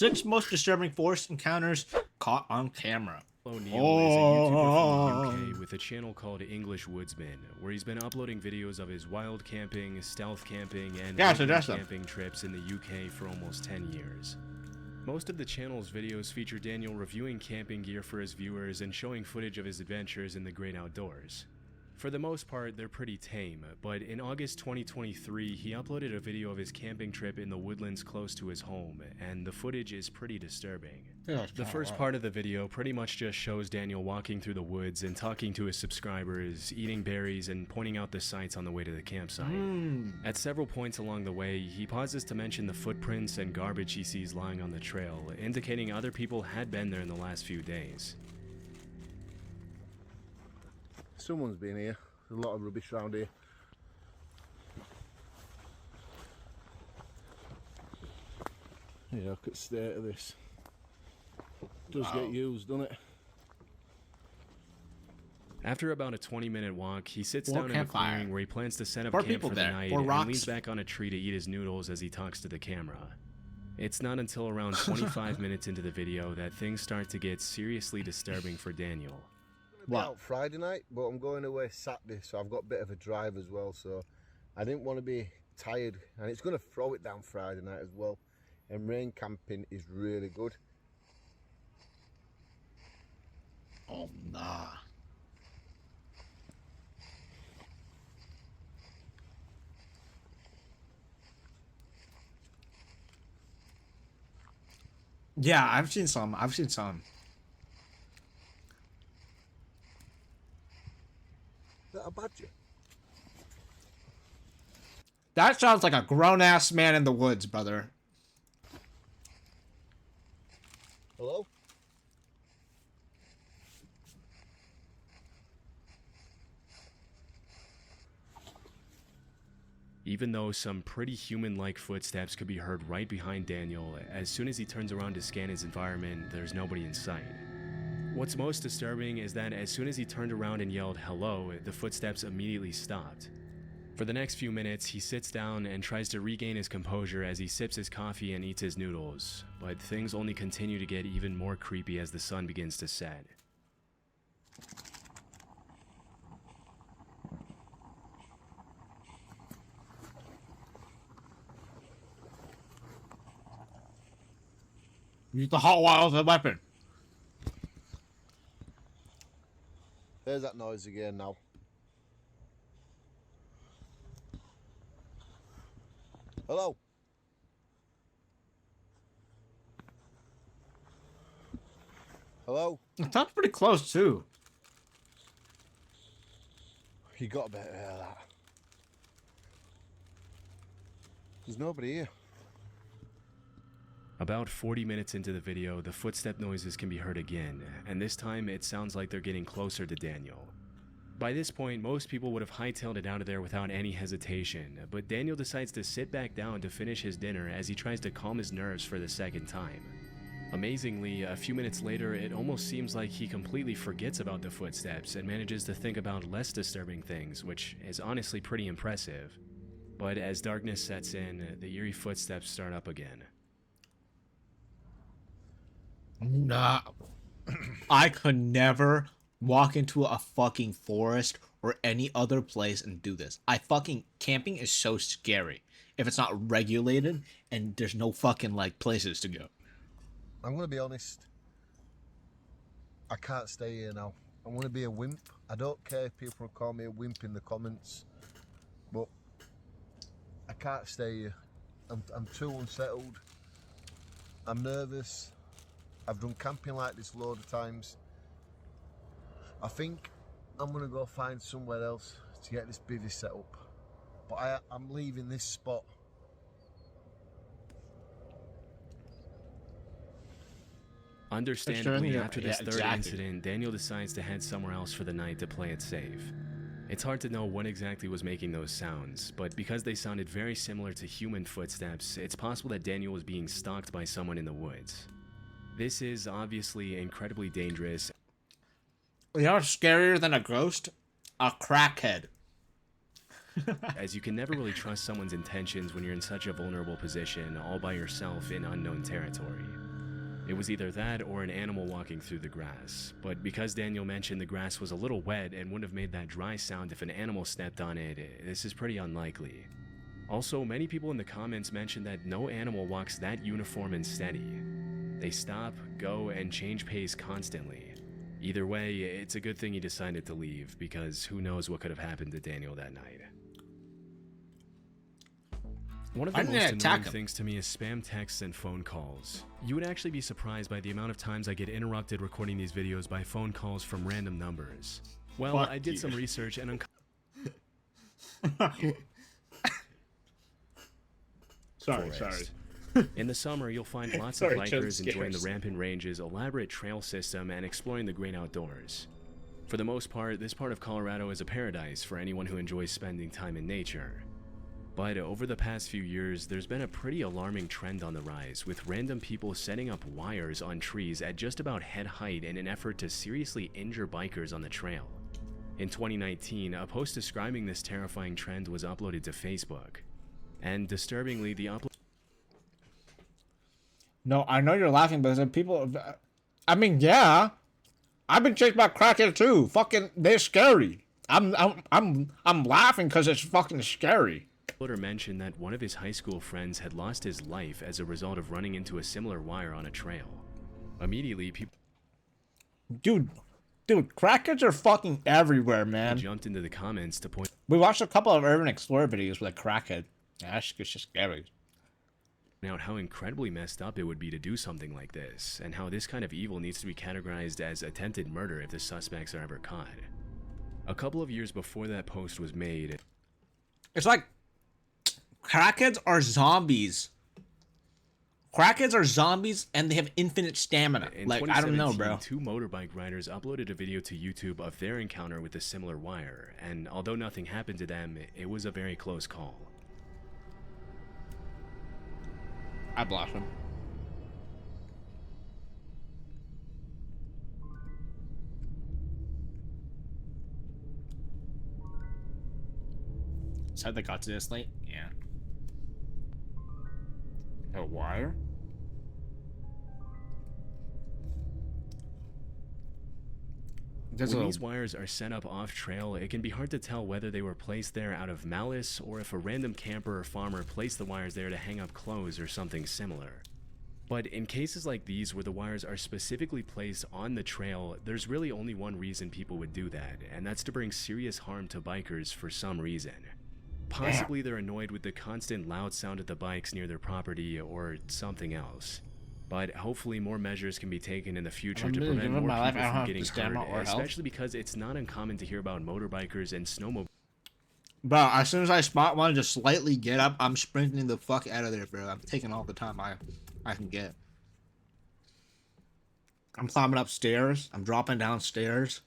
6 most disturbing forest encounters caught on camera. Neil is a YouTuber from the UK with a channel called English Woodsman, where he's been uploading videos of his wild camping, stealth camping, and camping trips in the UK for almost 10 years. Most of the channel's videos feature Daniel reviewing camping gear for his viewers and showing footage of his adventures in the great outdoors. For the most part, they're pretty tame, but in August 2023, he uploaded a video of his camping trip in the woodlands close to his home, and the footage is pretty disturbing. The first part of the video pretty much just shows Daniel walking through the woods and talking to his subscribers, eating berries, and pointing out the sights on the way to the campsite. At several points along the way, he pauses to mention the footprints and garbage he sees lying on the trail, indicating other people had been there in the last few days. Someone's been here. There's a lot of rubbish around here. Yeah, look at the state of this. Does get used, doesn't it? After about a 20-minute walk, he sits down in a clearing where he plans to set up camp for the night and leans back on a tree to eat his noodles as he talks to the camera. It's not until around 25 minutes into the video that things start to get seriously disturbing for Daniel. Out Friday night, but I'm going away Saturday, so I've got a bit of a drive as well, so I didn't want to be tired, and it's going to throw it down Friday night as well, and rain camping is really good. Oh nah. Yeah, I've seen some. Is that a badger? That sounds like a grown-ass man in the woods, brother. Hello? Even though some pretty human-like footsteps could be heard right behind Daniel, as soon as he turns around to scan his environment, there's nobody in sight. What's most disturbing is that as soon as he turned around and yelled hello, the footsteps immediately stopped. For the next few minutes, he sits down and tries to regain his composure as he sips his coffee and eats his noodles, but things only continue to get even more creepy as the sun begins to set. Use the hot wire as a weapon. There's that noise again now. Hello? Hello? It sounds pretty close too. You got a bit of that. There's nobody here. About 40 minutes into the video, the footstep noises can be heard again, and this time it sounds like they're getting closer to Daniel. By this point, most people would have hightailed it out of there without any hesitation, but Daniel decides to sit back down to finish his dinner as he tries to calm his nerves for the second time. Amazingly, a few minutes later, it almost seems like he completely forgets about the footsteps and manages to think about less disturbing things, which is honestly pretty impressive. But as darkness sets in, the eerie footsteps start up again. Nah. I could never walk into a fucking forest or any other place and do this. Camping is so scary if it's not regulated and there's no fucking like places to go. I'm gonna be honest. I can't stay here now. I'm gonna be a wimp. I don't care if people call me a wimp in the comments, but I can't stay here. I'm too unsettled. I'm nervous. I've done camping like this loads of times. I think I'm gonna go find somewhere else to get this bivvy set up. But I'm leaving this spot. Understandably, after this third incident, Daniel decides to head somewhere else for the night to play it safe. It's hard to know what exactly was making those sounds, but because they sounded very similar to human footsteps, it's possible that Daniel was being stalked by someone in the woods. This is obviously incredibly dangerous. You know what's scarier than a ghost? A crackhead. As you can never really trust someone's intentions when you're in such a vulnerable position all by yourself in unknown territory. It was either that or an animal walking through the grass, but because Daniel mentioned the grass was a little wet and wouldn't have made that dry sound if an animal stepped on it, this is pretty unlikely. Also, many people in the comments mentioned that no animal walks that uniform and steady. They stop, go, and change pace constantly. Either way, it's a good thing he decided to leave, because who knows what could have happened to Daniel that night. One of the most annoying things to me is spam texts and phone calls. You would actually be surprised by the amount of times I get interrupted recording these videos by phone calls from random numbers. Well, I did some research and Sorry. In the summer, you'll find lots of bikers enjoying the rampant ranges, elaborate trail system, and exploring the great outdoors. For the most part, this part of Colorado is a paradise for anyone who enjoys spending time in nature. But over the past few years, there's been a pretty alarming trend on the rise, with random people setting up wires on trees at just about head height in an effort to seriously injure bikers on the trail. In 2019, a post describing this terrifying trend was uploaded to Facebook. And disturbingly, the upload... No, I know you're laughing, but there's people... I mean, yeah. I've been chased by crackheads too. Fucking, they're scary. I'm laughing because it's fucking scary. Uploader mentioned that one of his high school friends had lost his life as a result of running into a similar wire on a trail. Immediately, people... Dude, crackheads are fucking everywhere, man. Jumped into the comments to point... We watched a couple of Urban Explorer videos with a crackhead. Yeah, that's just scary. Out how incredibly messed up it would be to do something like this, and how this kind of evil needs to be categorized as attempted murder if the suspects are ever caught. A couple of years before that post was made... It's like... Crackheads are zombies. Crackheads are zombies, and they have infinite stamina. Like, I don't know, bro. Two motorbike riders uploaded a video to YouTube of their encounter with a similar wire, and although nothing happened to them, it was a very close call. I blocked him. Said they got to this late? Yeah. A wire? When these wires are set up off-trail, it can be hard to tell whether they were placed there out of malice or if a random camper or farmer placed the wires there to hang up clothes or something similar. But in cases like these where the wires are specifically placed on the trail, there's really only one reason people would do that, and that's to bring serious harm to bikers for some reason. Possibly they're annoyed with the constant loud sound of the bikes near their property or something else. But hopefully more measures can be taken in the future to prevent more people from getting hurt, especially because it's not uncommon to hear about motorbikers and snowmobiles. Bro, as soon as I spot one just slightly get up, I'm sprinting the fuck out of there, bro. I'm taking all the time I can get. I'm climbing upstairs. I'm dropping downstairs.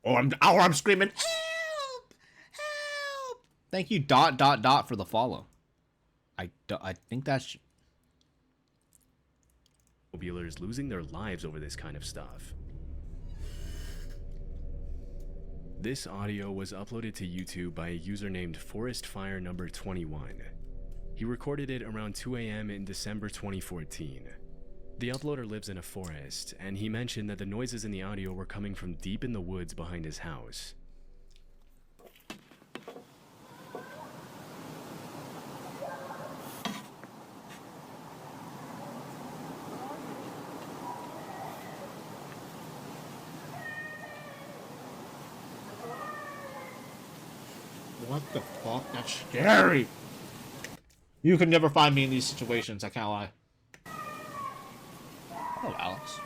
Or I'm screaming, help! Help! Thank you, ... for the follow. I think that's... Snowmobilers losing their lives over this kind of stuff. This audio was uploaded to YouTube by a user named ForestFire number 21. He recorded it around 2 a.m. in December 2014. The uploader lives in a forest, and he mentioned that the noises in the audio were coming from deep in the woods behind his house. What the fuck? That's scary. You could never find me in these situations, I can't lie. Oh, Alex.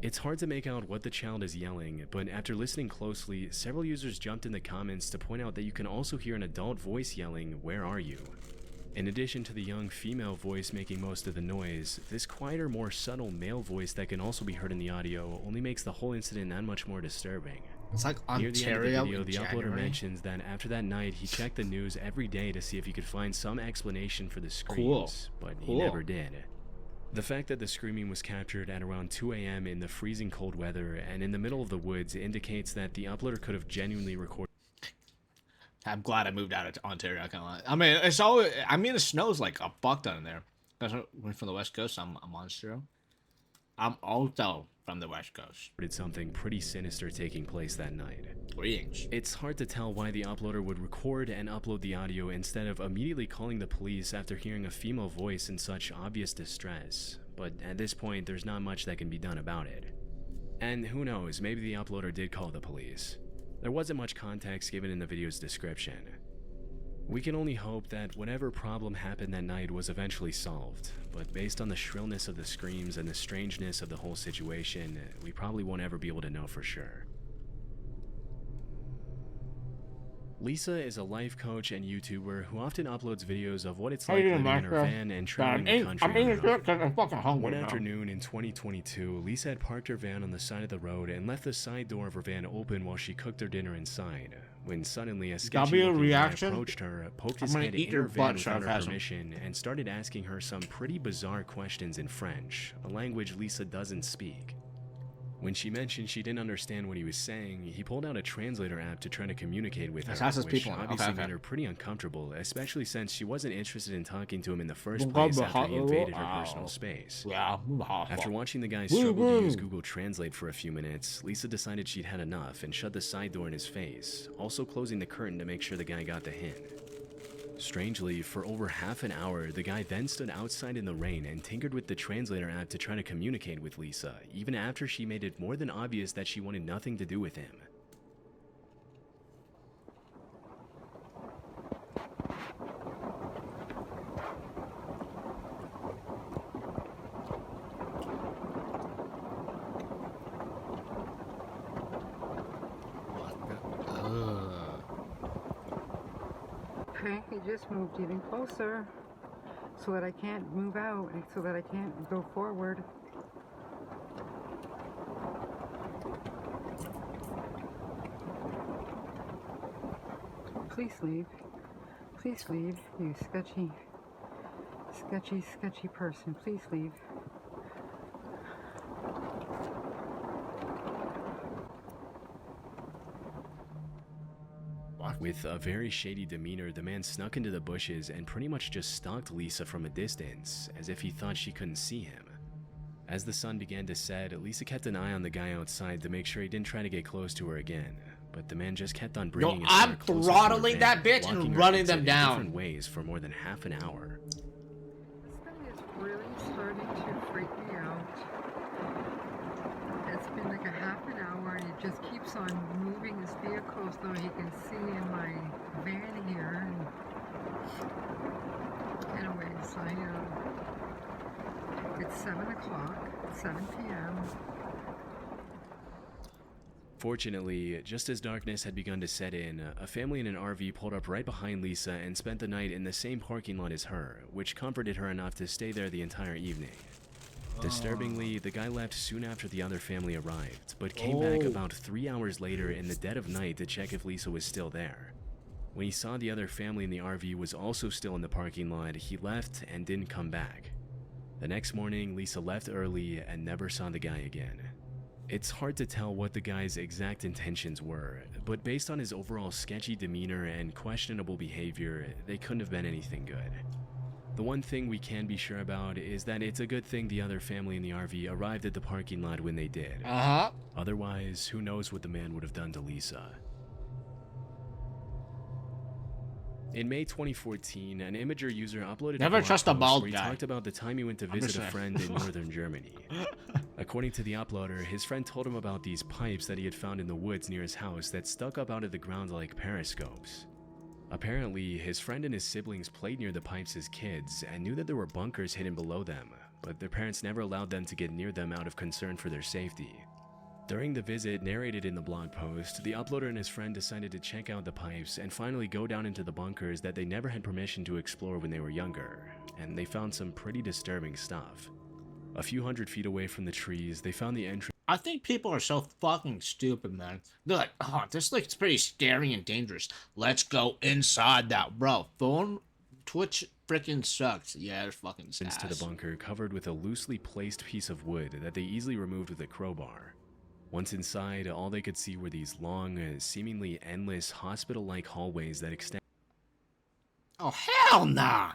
It's hard to make out what the child is yelling, but after listening closely, several users jumped in the comments to point out that you can also hear an adult voice yelling, "Where are you?" In addition to the young female voice making most of the noise, this quieter, more subtle male voice that can also be heard in the audio only makes the whole incident that much more disturbing. It's like Ontario. Near the end of the video, the uploader mentions that after that night, he checked the news every day to see if he could find some explanation for the screams, but he never did. The fact that the screaming was captured at around 2 a.m. in the freezing cold weather and in the middle of the woods indicates that the uploader could have genuinely recorded. I'm glad I moved out of Ontario. I kind of lie. I mean, it's always. I mean, it snows like a fuck ton in there. Because we're from the West Coast. I'm a monster. I'm also from the West Coast. Did something pretty sinister taking place that night. Greetings. It's hard to tell why the uploader would record and upload the audio instead of immediately calling the police after hearing a female voice in such obvious distress, but at this point there's not much that can be done about it. And who knows, maybe the uploader did call the police. There wasn't much context given in the video's description. We can only hope that whatever problem happened that night was eventually solved, but based on the shrillness of the screams and the strangeness of the whole situation, we probably won't ever be able to know for sure. Lisa is a life coach and YouTuber who often uploads videos of what it's like living in her van and traveling the country. One afternoon in 2022, Lisa had parked her van on the side of the road and left the side door of her van open while she cooked her dinner inside, when suddenly a sketchy-looking guy approached her, poked his head in her van without her permission, and started asking her some pretty bizarre questions in French, a language Lisa doesn't speak. When she mentioned she didn't understand what he was saying, he pulled out a translator app to try to communicate with her, which obviously made her pretty uncomfortable, especially since she wasn't interested in talking to him in the first place after he invaded her personal space. After watching the guy struggle to use Google Translate for a few minutes, Lisa decided she'd had enough and shut the side door in his face, also closing the curtain to make sure the guy got the hint. Strangely, for over half an hour, the guy then stood outside in the rain and tinkered with the translator app to try to communicate with Lisa, even after she made it more than obvious that she wanted nothing to do with him. He just moved even closer so that I can't move out and so that I can't go forward. Please leave. Please leave, you sketchy person. Please leave. With a very shady demeanor, the man snuck into the bushes and pretty much just stalked Lisa from a distance, as if he thought she couldn't see him. As the sun began to set, Lisa kept an eye on the guy outside to make sure he didn't try to get close to her again, but the man just kept on bringing his car closer to her throttling van, that bitch and running them down in different ways for more than half an hour. This guy is really starting to freak me out. It's been like a half an hour and he just keeps on moving his vehicle so he can see in my van here. Anyways, it's 7 o'clock, 7 p.m. Fortunately, just as darkness had begun to set in, a family in an RV pulled up right behind Lisa and spent the night in the same parking lot as her, which comforted her enough to stay there the entire evening. Disturbingly, the guy left soon after the other family arrived, but came back about 3 hours later in the dead of night to check if Lisa was still there. When he saw the other family in the RV was also still in the parking lot, he left and didn't come back. The next morning, Lisa left early and never saw the guy again. It's hard to tell what the guy's exact intentions were, but based on his overall sketchy demeanor and questionable behavior, they couldn't have been anything good. The one thing we can be sure about is that it's a good thing the other family in the RV arrived at the parking lot when they did. Otherwise, who knows what the man would have done to Lisa. In May 2014, an Imager user uploaded Never a trust a bald where he guy. talked about the time he went to visit a friend in northern Germany. According to the uploader, his friend told him about these pipes that he had found in the woods near his house that stuck up out of the ground like periscopes. Apparently, his friend and his siblings played near the pipes as kids and knew that there were bunkers hidden below them, but their parents never allowed them to get near them out of concern for their safety. During the visit narrated in the blog post, the uploader and his friend decided to check out the pipes and finally go down into the bunkers that they never had permission to explore when they were younger, and they found some pretty disturbing stuff. A few hundred feet away from the trees, they found the entrance. I think people are so fucking stupid, man. They're like, oh, this looks pretty scary and dangerous. Let's go inside that. Bro, phone Twitch freaking sucks. Yeah, it's fucking sad. To the bunker covered with a loosely placed piece of wood that they easily removed with a crowbar. Once inside, all they could see were these long, seemingly endless hospital-like hallways that extended Oh, hell nah!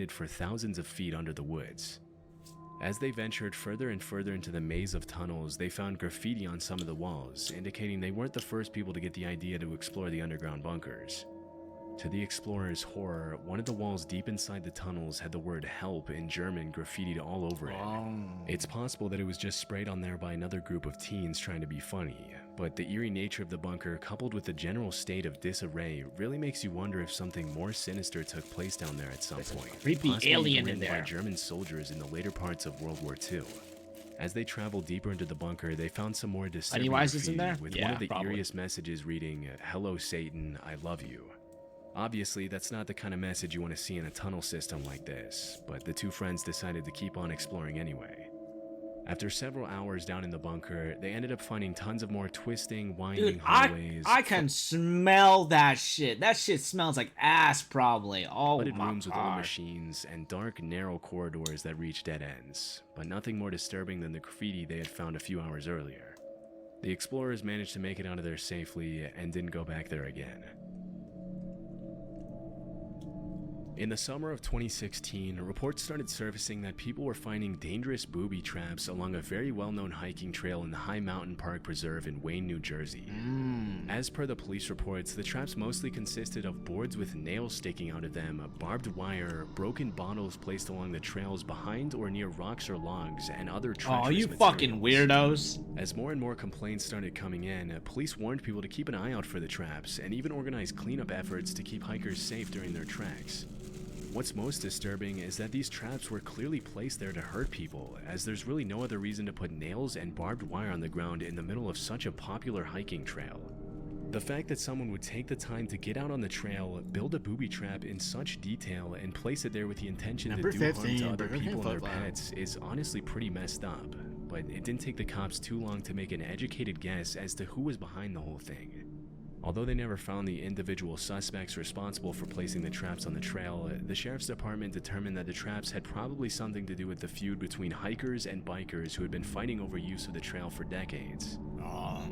for thousands of feet under the woods. As they ventured further and further into the maze of tunnels, they found graffiti on some of the walls, indicating they weren't the first people to get the idea to explore the underground bunkers. To the explorers' horror, one of the walls deep inside the tunnels had the word "help" in German graffitied all over it. It's possible that it was just sprayed on there by another group of teens trying to be funny, but the eerie nature of the bunker, coupled with the general state of disarray, really makes you wonder if something more sinister took place down there at some point. Creepy Possibly alien written in there. by German soldiers in the later parts of World War II. As they traveled deeper into the bunker, they found some more disturbing Pennywise is in graffiti, there? with Yeah, one of the probably. eeriest messages reading, "Hello Satan, I love you." Obviously, that's not the kind of message you want to see in a tunnel system like this, but the two friends decided to keep on exploring anyway. After several hours down in the bunker, they ended up finding tons of more twisting, winding Dude, hallways, I can smell that shit. That shit smells like ass, probably. Oh flooded my rooms with old god. machines, and dark, narrow corridors that reached dead ends, but nothing more disturbing than the graffiti they had found a few hours earlier. The explorers managed to make it out of there safely and didn't go back there again. In the summer of 2016, reports started surfacing that people were finding dangerous booby traps along a very well-known hiking trail in the High Mountain Park Preserve in Wayne, New Jersey. As per the police reports, the traps mostly consisted of boards with nails sticking out of them, barbed wire, broken bottles placed along the trails behind or near rocks or logs, and other treacherous Oh, you materials. fucking weirdos. As more and more complaints started coming in, police warned people to keep an eye out for the traps and even organized cleanup efforts to keep hikers safe during their treks. What's most disturbing is that these traps were clearly placed there to hurt people, as there's really no other reason to put nails and barbed wire on the ground in the middle of such a popular hiking trail. The fact that someone would take the time to get out on the trail, build a booby trap in such detail, and place it there with the intention Number to do harm 15, to other Burger King people and their football. pets is honestly pretty messed up, but it didn't take the cops too long to make an educated guess as to who was behind the whole thing. Although they never found the individual suspects responsible for placing the traps on the trail, the sheriff's department determined that the traps had probably something to do with the feud between hikers and bikers who had been fighting over use of the trail for decades.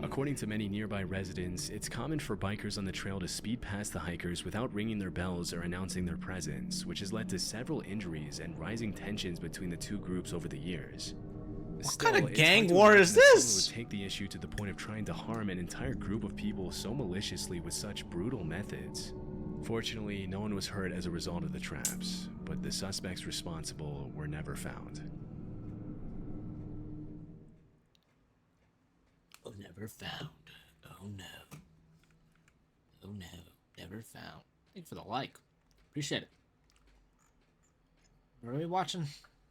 According to many nearby residents, it's common for bikers on the trail to speed past the hikers without ringing their bells or announcing their presence, which has led to several injuries and rising tensions between the two groups over the years. What kind of it's gang hard to war imagine is that someone this? would take the issue to the point of trying to harm an entire group of people so maliciously with such brutal methods. Fortunately, no one was hurt as a result of the traps, but the suspects responsible were never found. Oh, never found. Oh no. Oh no. Never found. Thank you for the like. Appreciate it. What are we watching?